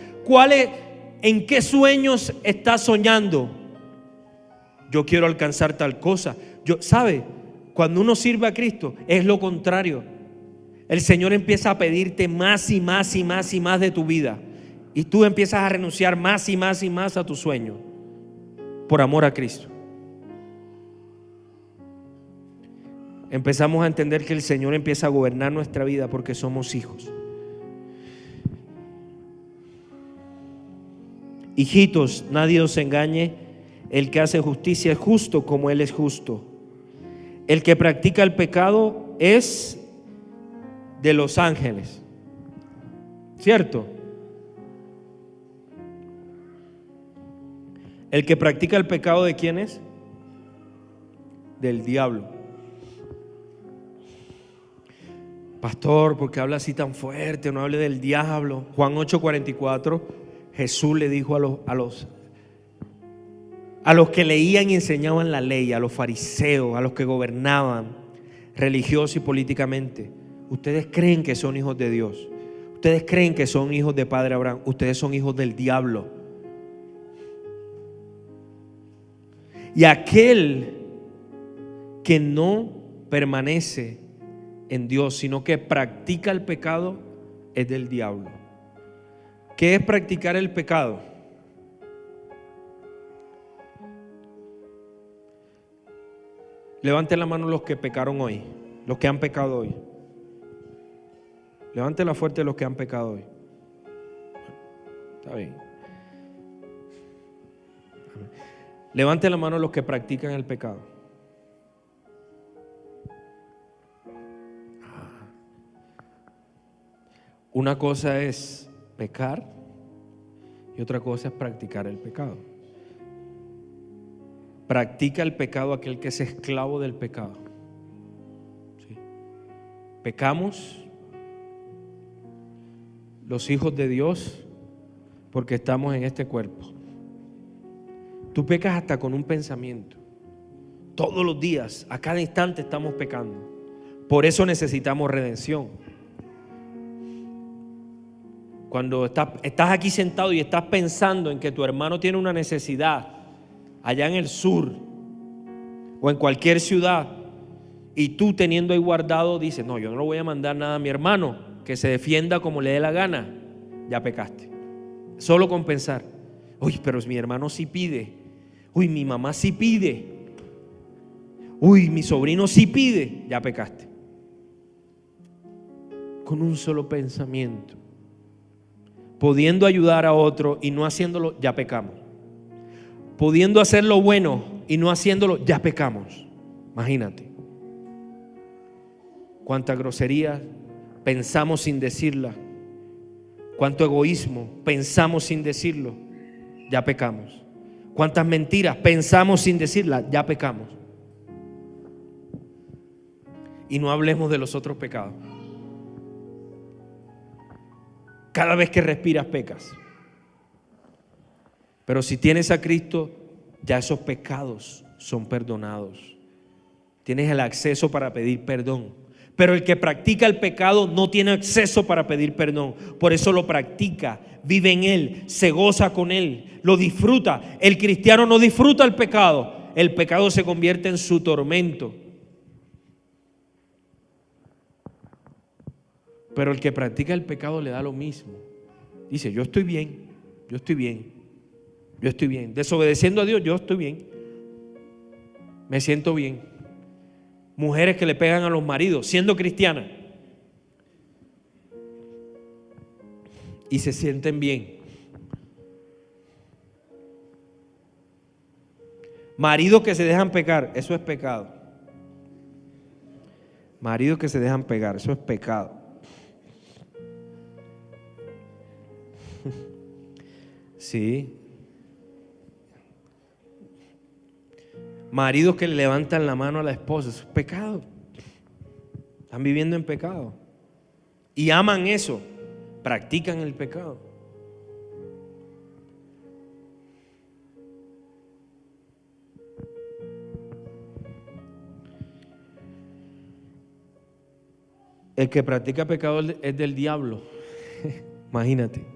¿En qué sueños estás soñando? Yo quiero alcanzar tal cosa. ¿Sabe? Cuando uno sirve a Cristo es lo contrario. El Señor empieza a pedirte más y más y más y más de tu vida, y tú empiezas a renunciar más y más y más a tu sueño por amor a Cristo. Empezamos a entender que el Señor empieza a gobernar nuestra vida porque somos hijos. Hijitos, nadie os engañe. El que hace justicia es justo como Él es justo. El que practica el pecado es de los ángeles, ¿cierto? El que practica el pecado, ¿de quién es? Del diablo. Pastor, ¿por qué habla así tan fuerte? No hable del diablo. Juan 8:44, Jesús le dijo a los que leían y enseñaban la ley, a los fariseos, a los que gobernaban religioso y políticamente: ustedes creen que son hijos de Dios, ustedes creen que son hijos de Padre Abraham, ustedes son hijos del diablo. Y aquel que no permanece en Dios, sino que practica el pecado, es del diablo. ¿Qué es practicar el pecado? Levanten la mano los que pecaron hoy, los que han pecado hoy. Levanten la fuerte los que han pecado hoy. Está bien. Levanten la mano los que practican el pecado. Una cosa es pecar y otra cosa es practicar el pecado. Practica el pecado aquel que es esclavo del pecado. ¿Sí? Pecamos los hijos de Dios porque estamos en este cuerpo. Tú pecas hasta con un pensamiento. Todos los días, a cada instante estamos pecando. Por eso necesitamos redención. Cuando estás aquí sentado y estás pensando en que tu hermano tiene una necesidad allá en el sur o en cualquier ciudad, y tú teniendo ahí guardado dices: no, yo no le voy a mandar nada a mi hermano, que se defienda como le dé la gana, ya pecaste. Solo con pensar: uy, pero mi hermano sí pide, uy, mi mamá sí pide, uy, mi sobrino sí pide, ya pecaste. Con un solo pensamiento, pudiendo ayudar a otro y no haciéndolo, ya pecamos. Pudiendo hacer lo bueno y no haciéndolo, ya pecamos. Imagínate cuánta grosería pensamos sin decirla, cuánto egoísmo pensamos sin decirlo, ya pecamos. Cuántas mentiras pensamos sin decirlas, ya pecamos. Y no hablemos de los otros pecados. Cada vez que respiras pecas. Pero si tienes a Cristo, ya esos pecados son perdonados. Tienes el acceso para pedir perdón. Pero el que practica el pecado no tiene acceso para pedir perdón. Por eso lo practica, vive en él, se goza con él, lo disfruta. El cristiano no disfruta el pecado. El pecado se convierte en su tormento. Pero el que practica el pecado le da lo mismo. Dice: yo estoy bien, yo estoy bien, yo estoy bien. Desobedeciendo a Dios, yo estoy bien. Me siento bien. Mujeres que le pegan a los maridos siendo cristianas y se sienten bien. Maridos que se dejan pegar, eso es pecado. Maridos que se dejan pegar, eso es pecado. Sí. Maridos que le levantan la mano a la esposa, eso es pecado. Están viviendo en pecado y aman eso, practican el pecado. El que practica pecado es del diablo. Imagínate.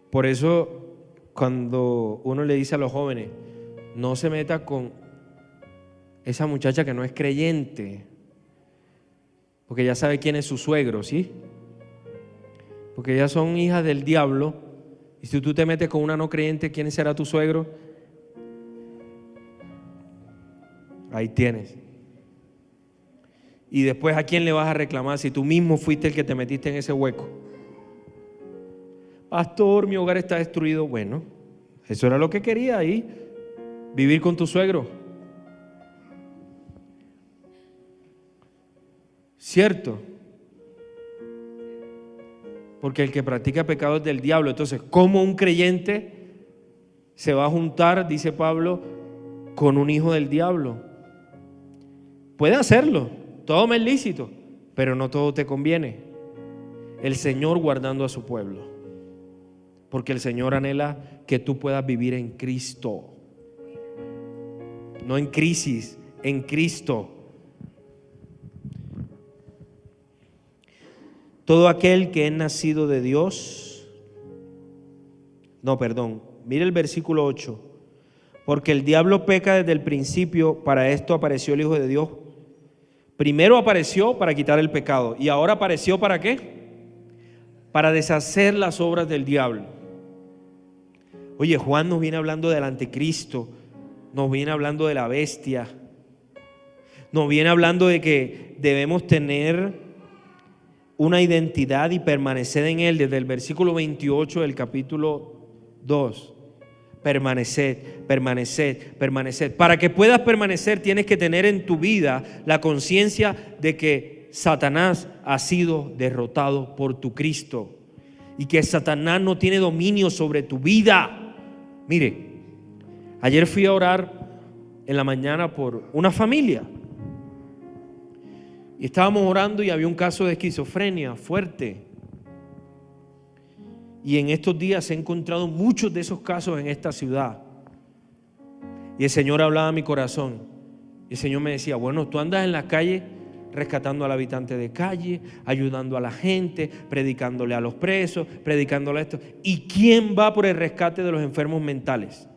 Por eso, cuando uno le dice a los jóvenes: no se meta con esa muchacha que no es creyente, porque ya sabe quién es su suegro, ¿sí? Porque ellas son hijas del diablo. Y si tú te metes con una no creyente, ¿quién será tu suegro? Ahí tienes. Y después, ¿a quién le vas a reclamar si tú mismo fuiste el que te metiste en ese hueco? Pastor, mi hogar está destruido. Bueno, eso era lo que quería ahí, vivir con tu suegro. ¿Cierto? Porque el que practica pecado es del diablo. Entonces, ¿cómo un creyente se va a juntar, dice Pablo, con un hijo del diablo? Puede hacerlo, Todo me es lícito, pero no todo te conviene. El Señor guardando a su pueblo, porque el Señor anhela que tú puedas vivir en Cristo, no en crisis, en Cristo. Todo aquel que es nacido de Dios, mire el versículo 8, porque el diablo peca desde el principio, para esto apareció el Hijo de Dios. Primero apareció para quitar el pecado, y ahora apareció ¿para qué? Para deshacer las obras del diablo. Oye, Juan nos viene hablando del anticristo, nos viene hablando de la bestia, nos viene hablando de que debemos tener una identidad y permanecer en él desde el versículo 28 del capítulo 2. Permaneced. Para que puedas permanecer, tienes que tener en tu vida la conciencia de que Satanás ha sido derrotado por tu Cristo y que Satanás no tiene dominio sobre tu vida. Mire, ayer fui a orar en la mañana por una familia y estábamos orando y había un caso de esquizofrenia fuerte. Y en estos días he encontrado muchos de esos casos en esta ciudad. Y el Señor hablaba a mi corazón. Y el Señor me decía, bueno, tú andas en la calle rescatando al habitante de calle, ayudando a la gente, predicándole a los presos, predicándole a esto. ¿Y quién va por el rescate de los enfermos mentales?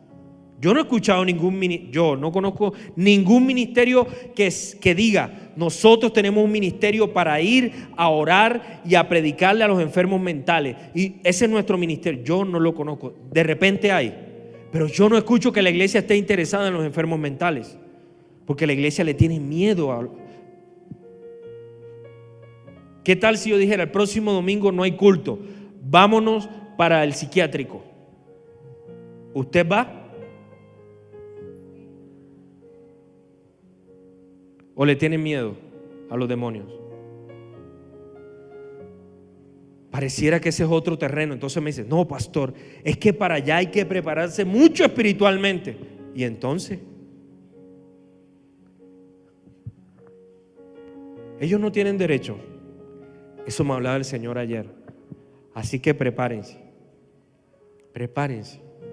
Yo no he escuchado no conozco ningún ministerio que diga, nosotros tenemos un ministerio para ir a orar y a predicarle a los enfermos mentales. Y ese es nuestro ministerio. Yo no lo conozco. De repente hay. Pero yo no escucho que la iglesia esté interesada en los enfermos mentales. Porque la iglesia le tiene miedo a... ¿Qué tal si yo dijera, el próximo domingo no hay culto, vámonos para el psiquiátrico? ¿Usted va? ¿O le tienen miedo a los demonios? Pareciera que ese es otro terreno. Entonces me dice, no, pastor, es que para allá hay que prepararse mucho espiritualmente. Y entonces, ellos no tienen derecho. Eso me hablaba el Señor ayer. Así que prepárense,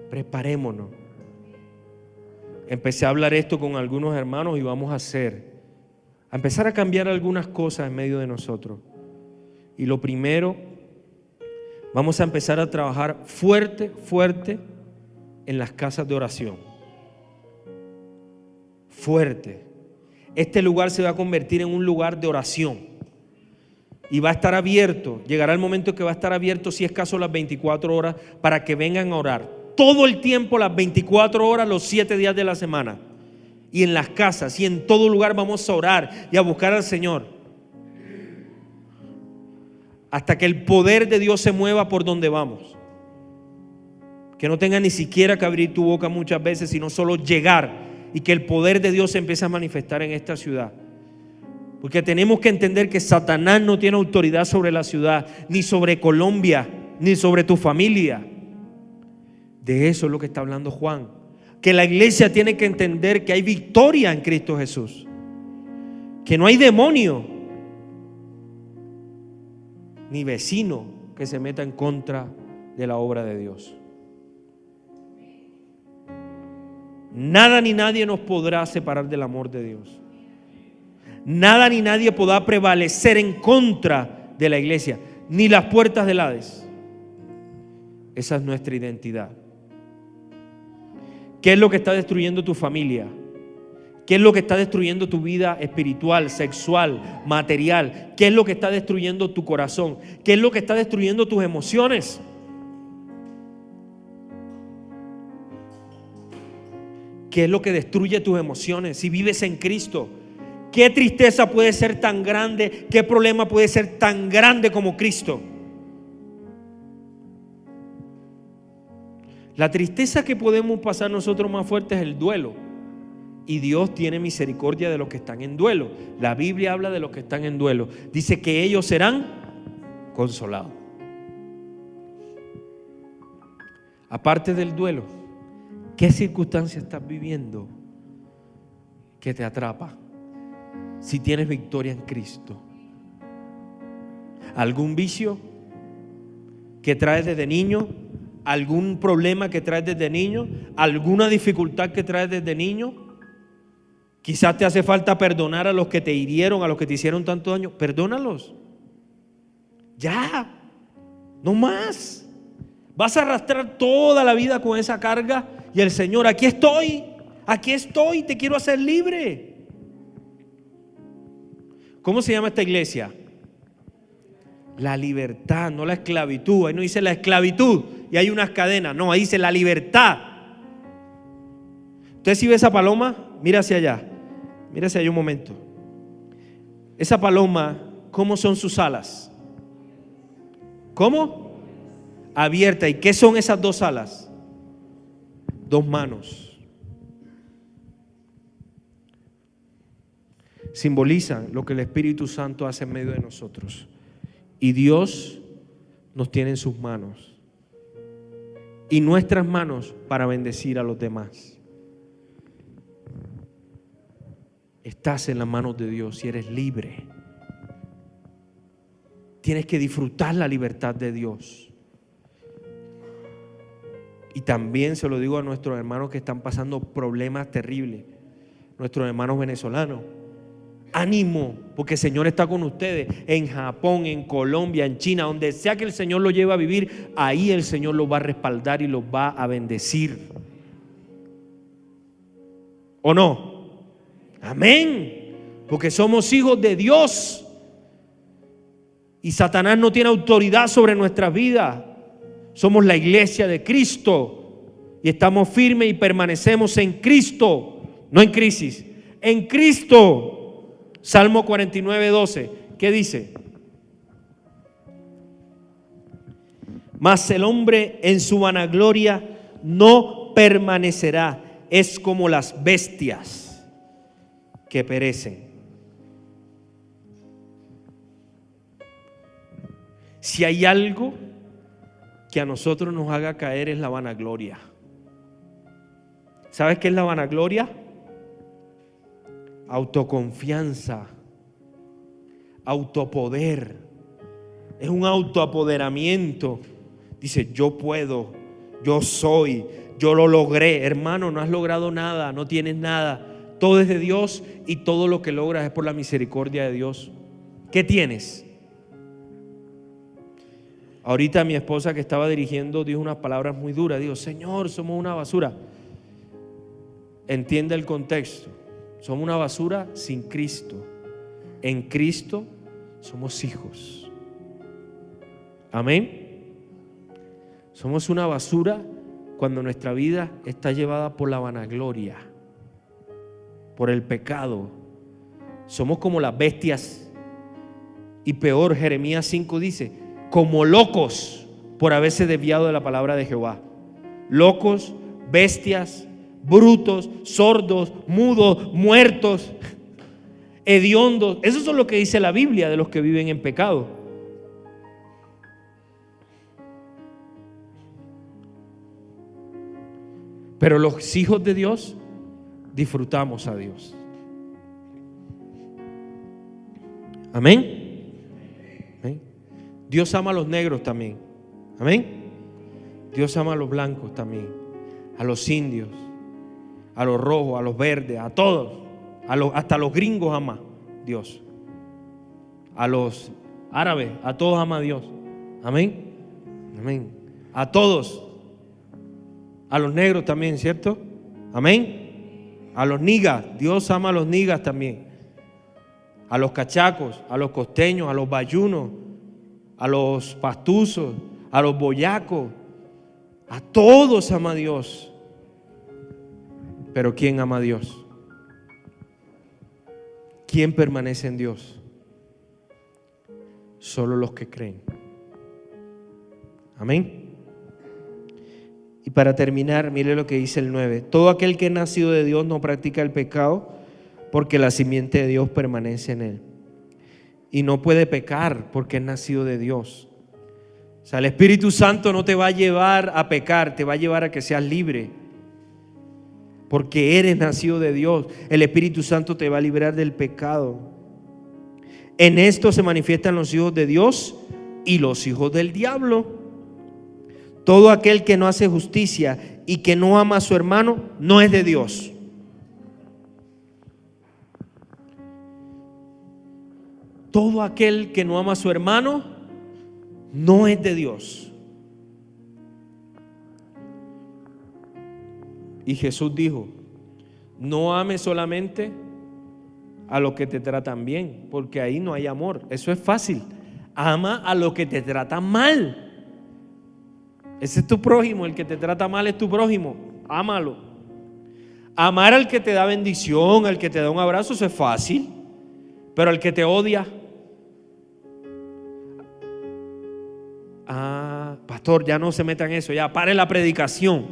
preparémonos. Empecé a hablar esto con algunos hermanos y vamos a empezar a cambiar algunas cosas en medio de nosotros. Y lo primero, vamos a empezar a trabajar fuerte en las casas de oración. Fuerte. Este lugar se va a convertir en un lugar de oración. Y va a estar abierto, llegará el momento que va a estar abierto, si es caso, las 24 horas, para que vengan a orar. Todo el tiempo, las 24 horas, los 7 días de la semana. Y en las casas y en todo lugar vamos a orar y a buscar al Señor. Hasta que el poder de Dios se mueva por donde vamos. Que no tenga ni siquiera que abrir tu boca muchas veces, sino solo llegar y que el poder de Dios se empiece a manifestar en esta ciudad. Porque tenemos que entender que Satanás no tiene autoridad sobre la ciudad, ni sobre Colombia, ni sobre tu familia. De eso es lo que está hablando Juan. Que la iglesia tiene que entender que hay victoria en Cristo Jesús. Que no hay demonio, ni vecino que se meta en contra de la obra de Dios. Nada ni nadie nos podrá separar del amor de Dios. Nada ni nadie podrá prevalecer en contra de la iglesia, ni las puertas del Hades. Esa es nuestra identidad. ¿Qué es lo que está destruyendo tu familia? ¿Qué es lo que está destruyendo tu vida espiritual, sexual, material? ¿Qué es lo que está destruyendo tu corazón? ¿Qué es lo que está destruyendo tus emociones? ¿Qué es lo que destruye tus emociones si vives en Cristo? ¿Qué tristeza puede ser tan grande? ¿Qué problema puede ser tan grande como Cristo? La tristeza que podemos pasar nosotros más fuerte es el duelo. Y Dios tiene misericordia de los que están en duelo. La Biblia habla de los que están en duelo. Dice que ellos serán consolados. Aparte del duelo, ¿qué circunstancia estás viviendo que te atrapa? si tienes victoria en Cristo. ¿Algún vicio que traes desde niño? ¿Algún problema que traes desde niño? ¿Alguna dificultad que traes desde niño? Quizás te hace falta perdonar a los que te hirieron, a los que te hicieron tanto daño. Perdónalos. Ya, no más. Vas a arrastrar toda la vida con esa carga y el Señor, aquí estoy, te quiero hacer libre. ¿Cómo se llama esta iglesia? La libertad, no la esclavitud. Ahí no dice la esclavitud y hay unas cadenas, no, ahí dice la libertad. Usted si ve esa paloma, mira hacia allá un momento. Esa paloma, ¿cómo son sus alas? ¿Cómo? Abierta. ¿Y qué son esas dos alas? Dos manos. Simbolizan lo que el Espíritu Santo hace en medio de nosotros. Y Dios nos tiene en sus manos. Y nuestras manos para bendecir a los demás. Estás en las manos de Dios y eres libre. Tienes que disfrutar la libertad de Dios. Y también se lo digo a nuestros hermanos que están pasando problemas terribles, nuestros hermanos venezolanos. Ánimo, porque el Señor está con ustedes en Japón, en Colombia, en China, donde sea que el Señor los lleve a vivir, ahí el Señor los va a respaldar y los va a bendecir. ¿O no? Amén. Porque somos hijos de Dios y Satanás no tiene autoridad sobre nuestras vidas. Somos la iglesia de Cristo y estamos firmes y permanecemos en Cristo, no en crisis, en Cristo. Salmo 49:12, ¿qué dice? Mas el hombre en su vanagloria no permanecerá, es como las bestias que perecen. Si hay algo que a nosotros nos haga caer es la vanagloria. ¿Sabes qué es la vanagloria? Autoconfianza, autopoder, es un autoapoderamiento. Dice, yo puedo, yo soy, yo lo logré. Hermano, no has logrado nada, no tienes nada. Todo es de Dios y todo lo que logras es por la misericordia de Dios. ¿Qué tienes? Ahorita mi esposa que estaba dirigiendo dijo unas palabras muy duras. Dijo, Señor, somos una basura. Entiende el contexto. Somos una basura sin Cristo. En Cristo somos hijos. Amén. Somos una basura cuando nuestra vida está llevada por la vanagloria, por el pecado. Somos como las bestias. Y peor, Jeremías 5 dice, como locos por haberse desviado de la palabra de Jehová. Locos, bestias, brutos, sordos, mudos, muertos, hediondos. Eso es lo que dice la Biblia de los que viven en pecado. Pero los hijos de Dios disfrutamos a Dios. Amén. Amén. Dios ama a los negros también. Amén. Dios ama a los blancos también, a los indios, a los rojos, a los verdes, a todos, hasta a los gringos ama Dios, a los árabes, a todos ama Dios. Amén. Amén. A todos, a los negros también, ¿cierto? Amén. A los nigas, Dios ama a los nigas también, a los cachacos, a los costeños, a los bayunos, a los pastuzos, a los boyacos, a todos ama Dios. Pero ¿quién ama a Dios? ¿Quién permanece en Dios? Solo los que creen. Amén. Y para terminar, mire lo que dice el 9. Todo aquel que es nacido de Dios no practica el pecado, porque la simiente de Dios permanece en él. Y no puede pecar porque es nacido de Dios. O sea, el Espíritu Santo no te va a llevar a pecar, te va a llevar a que seas libre. porque eres nacido de Dios. El Espíritu Santo te va a librar del pecado. En esto se manifiestan los hijos de Dios y los hijos del diablo. Todo aquel que no hace justicia y que no ama a su hermano no es de Dios. Todo aquel que no ama a su hermano no es de Dios. Y Jesús dijo: no ames solamente a los que te tratan bien, porque ahí no hay amor. Eso es fácil. Ama a los que te tratan mal. Ese es tu prójimo. El que te trata mal es tu prójimo. Ámalo. Amar al que te da bendición, al que te da un abrazo, eso es fácil. Pero al que te odia, pastor, ya no se meta en eso, ya pare la predicación.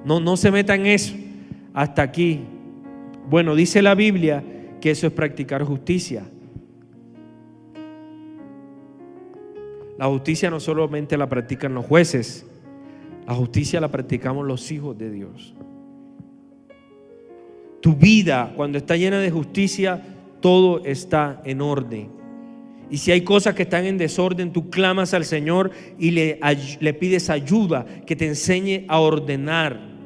No se meta en eso. Hasta aquí. Bueno, dice la Biblia que eso es practicar justicia. La justicia no solamente la practican los jueces, la justicia la practicamos los hijos de Dios. Tu vida, cuando está llena de justicia, todo está en orden. Y si hay cosas que están en desorden, tú clamas al Señor y le pides ayuda, que te enseñe a ordenar.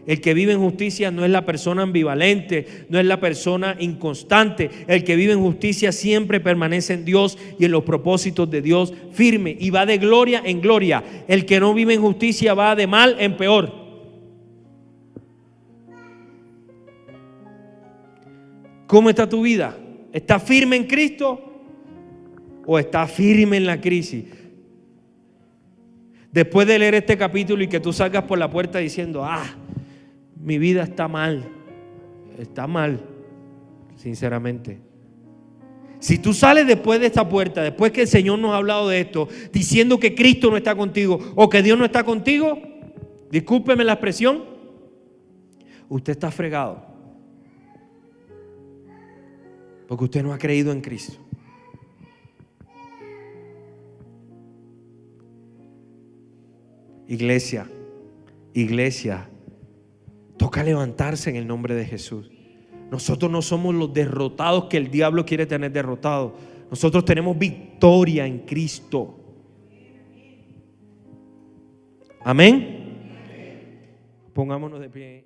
El que vive en justicia no es la persona ambivalente, no es la persona inconstante. El que vive en justicia siempre permanece en Dios y en los propósitos de Dios firme, y va de gloria en gloria. El que no vive en justicia va de mal en peor. ¿Cómo está tu vida? ¿Estás firme en Cristo o estás firme en la crisis? Después de leer este capítulo y que tú salgas por la puerta diciendo: mi vida está mal, sinceramente. Si tú sales después de esta puerta, después que el Señor nos ha hablado de esto, diciendo que Cristo no está contigo o que Dios no está contigo, discúlpeme la expresión, usted está fregado, porque usted no ha creído en Cristo. Iglesia, toca levantarse en el nombre de Jesús. Nosotros no somos los derrotados que el diablo quiere tener derrotados. Nosotros tenemos victoria en Cristo. Amén. Pongámonos de pie.